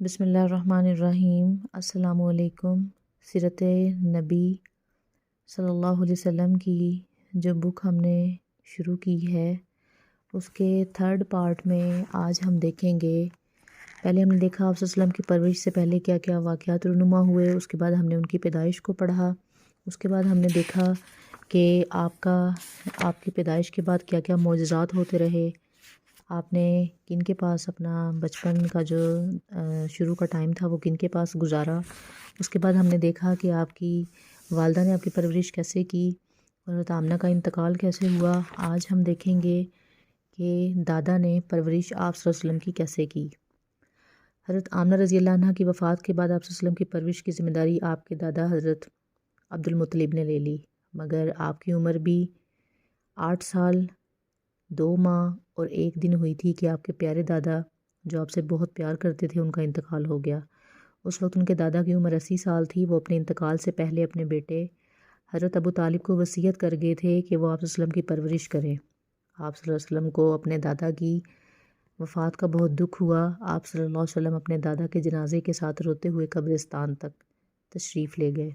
بسم اللہ الرحمن الرحیم۔ السلام علیکم۔ سیرت نبی صلی اللہ علیہ وسلم کی جو بک ہم نے شروع کی ہے اس کے تھرڈ پارٹ میں آج ہم دیکھیں گے۔ پہلے ہم نے دیکھا آپ صلی اللہ علیہ وسلم کی پرورش سے پہلے کیا کیا واقعات رونما ہوئے، اس کے بعد ہم نے ان کی پیدائش کو پڑھا، اس کے بعد ہم نے دیکھا کہ آپ کی پیدائش کے بعد کیا کیا معجزات ہوتے رہے، آپ نے کن کے پاس اپنا بچپن کا جو شروع کا ٹائم تھا وہ کن کے پاس گزارا۔ اس کے بعد ہم نے دیکھا کہ آپ کی والدہ نے آپ کی پرورش کیسے کی اور حضرت آمنہ کا انتقال کیسے ہوا۔ آج ہم دیکھیں گے کہ دادا نے پرورش آپ صلی اللہ علیہ وسلم کی کیسے کی۔ حضرت آمنہ رضی اللہ عنہ کی وفات کے بعد آپ صلی اللہ علیہ وسلم کی پرورش کی ذمہ داری آپ کے دادا حضرت عبد المطلب نے لے لی، مگر آپ کی عمر بھی 8 سال 2 ماہ اور 1 دن ہوئی تھی کہ آپ کے پیارے دادا جو آپ سے بہت پیار کرتے تھے ان کا انتقال ہو گیا۔ اس وقت ان کے دادا کی عمر 80 سال تھی۔ وہ اپنے انتقال سے پہلے اپنے بیٹے حضرت ابو طالب کو وصیت کر گئے تھے کہ وہ آپ صلی اللہ علیہ وسلم کی پرورش کریں۔ آپ صلی اللہ علیہ وسلم کو اپنے دادا کی وفات کا بہت دکھ ہوا۔ آپ صلی اللہ علیہ وسلم اپنے دادا کے جنازے کے ساتھ روتے ہوئے قبرستان تک تشریف لے گئے۔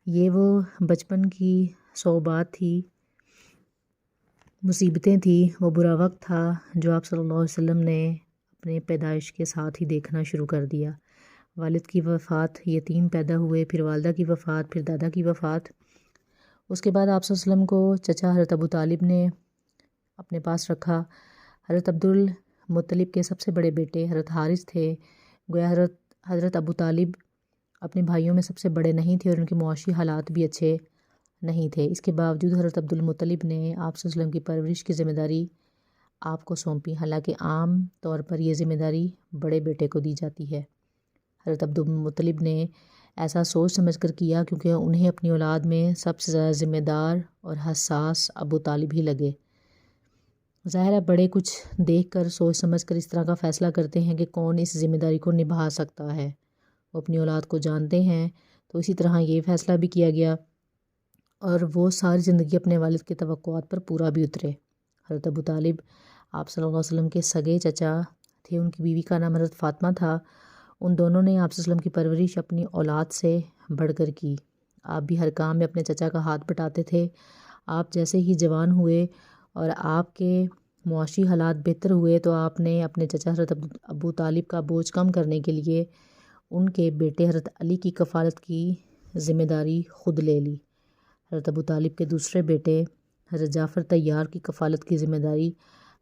یہ وہ بچپن کی صعوبات تھی، مصیبتیں تھیں، وہ برا وقت تھا جو آپ صلی اللہ علیہ وسلم نے اپنے پیدائش کے ساتھ ہی دیکھنا شروع کر دیا۔ والد کی وفات، یتیم پیدا ہوئے، پھر والدہ کی وفات، پھر دادا کی وفات۔ اس کے بعد آپ صلی اللہ علیہ وسلم کو چچا حضرت ابو طالب نے اپنے پاس رکھا۔ حضرت عبد المطلب کے سب سے بڑے بیٹے حضرت حارث تھے۔ گویا حضرت ابو طالب اپنے بھائیوں میں سب سے بڑے نہیں تھے اور ان کے معاشی حالات بھی اچھے نہیں تھے۔ اس کے باوجود حضرت عبد المطلب نے آپ صلی اللہ علیہ وسلم کی پرورش کی ذمہ داری آپ کو سونپی، حالانکہ عام طور پر یہ ذمہ داری بڑے بیٹے کو دی جاتی ہے۔ حضرت عبد المطلب نے ایسا سوچ سمجھ کر کیا کیونکہ انہیں اپنی اولاد میں سب سے زیادہ ذمہ دار اور حساس ابو طالب ہی لگے۔ ظاہر ہے بڑے کچھ دیکھ کر سوچ سمجھ کر اس طرح کا فیصلہ کرتے ہیں کہ کون اس ذمہ داری کو نبھا سکتا ہے، وہ اپنی اولاد کو جانتے ہیں، تو اسی طرح یہ فیصلہ بھی کیا گیا اور وہ ساری زندگی اپنے والد کی توقعات پر پورا بھی اترے۔ حضرت ابو طالب آپ صلی اللہ علیہ وسلم کے سگے چچا تھے، ان کی بیوی کا نام حضرت فاطمہ تھا۔ ان دونوں نے آپ صلی اللہ علیہ وسلم کی پرورش اپنی اولاد سے بڑھ کر کی۔ آپ بھی ہر کام میں اپنے چچا کا ہاتھ بٹاتے تھے۔ آپ جیسے ہی جوان ہوئے اور آپ کے معاشی حالات بہتر ہوئے تو آپ نے اپنے چچا حضرت ابو طالب کا بوجھ کم کرنے کے لیے ان کے بیٹے حضرت علی کی کفالت کی ذمہ داری خود لے لی۔ حضرت ابو طالب کے دوسرے بیٹے حضرت جعفر طیار کی کفالت کی ذمہ داری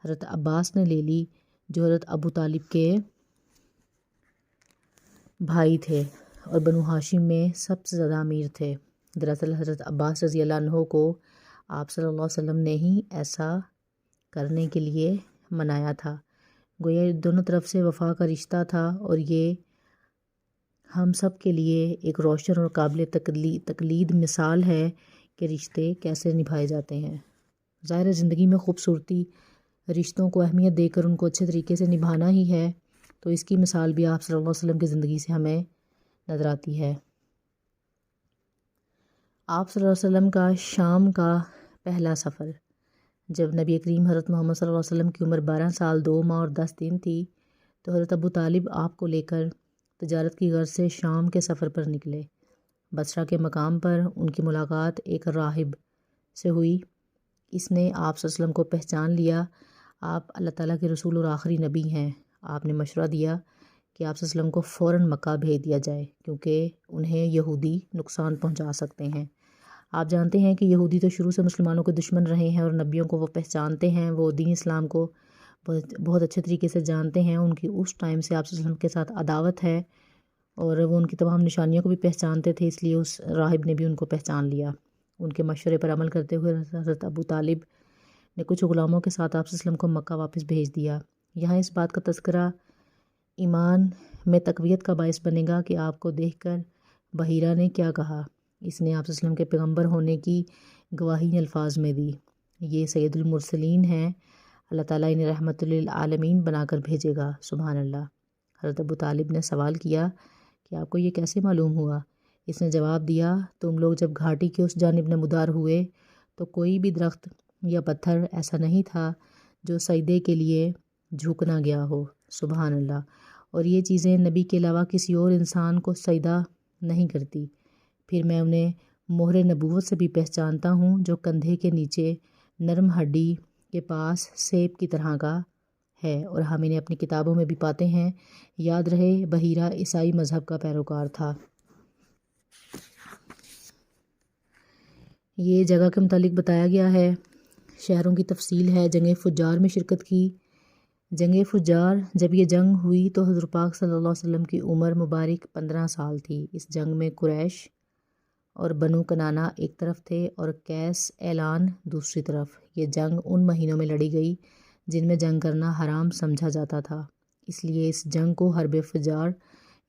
حضرت عباس نے لے لی، جو حضرت ابو طالب کے بھائی تھے اور بنو ہاشم میں سب سے زیادہ امیر تھے۔ دراصل حضرت عباس رضی اللہ عنہ کو آپ صلی اللہ علیہ وسلم نے ہی ایسا کرنے کے لیے منایا تھا۔ گویا دونوں طرف سے وفا کا رشتہ تھا اور یہ ہم سب کے لیے ایک روشن اور قابل تقلید مثال ہے کہ رشتے کیسے نبھائے جاتے ہیں۔ ظاہر ہے زندگی میں خوبصورتی رشتوں کو اہمیت دے کر ان کو اچھے طریقے سے نبھانا ہی ہے، تو اس کی مثال بھی آپ صلی اللہ علیہ وسلم کی زندگی سے ہمیں نظر آتی ہے۔ آپ صلی اللہ علیہ وسلم کا شام کا پہلا سفر۔ جب نبی کریم حضرت محمد صلی اللہ علیہ وسلم کی عمر 12 سال 2 ماہ اور 10 دن تھی تو حضرت ابو طالب آپ کو لے کر تجارت کی غرض سے شام کے سفر پر نکلے۔ بصرہ کے مقام پر ان کی ملاقات ایک راہب سے ہوئی۔ اس نے آپ صلی اللہ علیہ وسلم کو پہچان لیا۔ آپ اللہ تعالیٰ کے رسول اور آخری نبی ہیں۔ آپ نے مشورہ دیا کہ آپ صلی اللہ علیہ وسلم کو فوراً مکہ بھیج دیا جائے کیونکہ انہیں یہودی نقصان پہنچا سکتے ہیں۔ آپ جانتے ہیں کہ یہودی تو شروع سے مسلمانوں کے دشمن رہے ہیں اور نبیوں کو وہ پہچانتے ہیں، وہ دین اسلام کو بہت اچھے طریقے سے جانتے ہیں۔ ان کی اس ٹائم سے آپ صلی اللہ علیہ وسلم کے ساتھ عداوت ہے اور وہ ان کی تمام نشانیوں کو بھی پہچانتے تھے، اس لیے اس راہب نے بھی ان کو پہچان لیا۔ ان کے مشورے پر عمل کرتے ہوئے حضرت ابو طالب نے کچھ غلاموں کے ساتھ آپ صلی اللہ علیہ وسلم کو مکہ واپس بھیج دیا۔ یہاں اس بات کا تذکرہ ایمان میں تقویت کا باعث بنے گا کہ آپ کو دیکھ کر بحیرہ نے کیا کہا۔ اس نے آپ صلی اللہ علیہ وسلم کے پیغمبر ہونے کی گواہی ان الفاظ میں دی، یہ سید المرسلین ہیں، اللہ تعالیٰ انہیں رحمت للعالمین بنا کر بھیجے گا، سبحان اللہ۔ حضرت ابو طالب نے سوال کیا کہ آپ کو یہ کیسے معلوم ہوا؟ اس نے جواب دیا، تم لوگ جب گھاٹی کے اس جانب نمودار ہوئے تو کوئی بھی درخت یا پتھر ایسا نہیں تھا جو سجدے کے لیے جھکنا گیا ہو، سبحان اللہ، اور یہ چیزیں نبی کے علاوہ کسی اور انسان کو سجدہ نہیں کرتی۔ پھر میں انہیں مہر نبوت سے بھی پہچانتا ہوں جو کندھے کے نیچے نرم ہڈی کے پاس سیب کی طرح کا ہے، اور ہم انہیں اپنی کتابوں میں بھی پاتے ہیں۔ یاد رہے بحیرہ عیسائی مذہب کا پیروکار تھا۔ یہ جگہ کے متعلق بتایا گیا ہے۔ شہروں کی تفصیل ہے۔ جنگ فجار میں شرکت کی۔ جنگ فجار، جب یہ جنگ ہوئی تو حضور پاک صلی اللہ علیہ وسلم کی عمر مبارک 15 سال تھی۔ اس جنگ میں قریش اور بنو کنانہ ایک طرف تھے اور قیس اعلان دوسری طرف۔ یہ جنگ ان مہینوں میں لڑی گئی جن میں جنگ کرنا حرام سمجھا جاتا تھا، اس لیے اس جنگ کو حرب فجار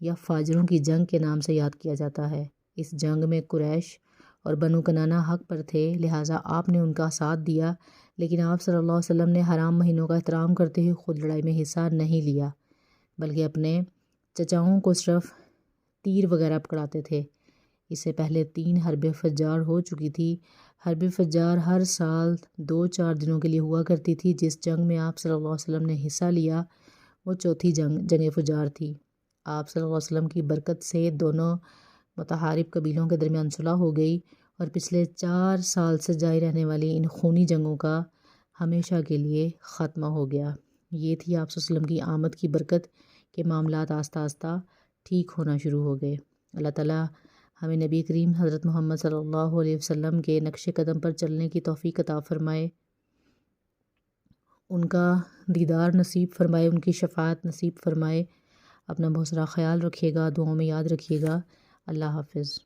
یا فاجروں کی جنگ کے نام سے یاد کیا جاتا ہے۔ اس جنگ میں قریش اور بنو کنانہ حق پر تھے، لہٰذا آپ نے ان کا ساتھ دیا، لیکن آپ صلی اللہ علیہ وسلم نے حرام مہینوں کا احترام کرتے ہوئے خود لڑائی میں حصہ نہیں لیا، بلکہ اپنے چچاؤں کو صرف تیر وغیرہ پکڑاتے تھے۔ اس سے پہلے 3 حرب فجار ہو چکی تھی۔ حرب فجار ہر سال 2-4 دنوں کے لیے ہوا کرتی تھی۔ جس جنگ میں آپ صلی اللہ علیہ وسلم نے حصہ لیا وہ چوتھی جنگ فجار تھی۔ آپ صلی اللہ علیہ وسلم کی برکت سے دونوں متحارب قبیلوں کے درمیان صلح ہو گئی اور پچھلے 4 سال سے جاری رہنے والی ان خونی جنگوں کا ہمیشہ کے لیے خاتمہ ہو گیا۔ یہ تھی آپ صلی اللہ علیہ وسلم کی آمد کی برکت کہ معاملات آہستہ آہستہ ٹھیک ہونا شروع ہو گئے۔ اللہ تعالیٰ ہمیں نبی کریم حضرت محمد صلی اللہ علیہ وسلم کے نقش قدم پر چلنے کی توفیق عطا فرمائے، ان کا دیدار نصیب فرمائے، ان کی شفاعت نصیب فرمائے۔ اپنا بہت سارا خیال رکھیے گا، دعاؤں میں یاد رکھیے گا۔ اللہ حافظ۔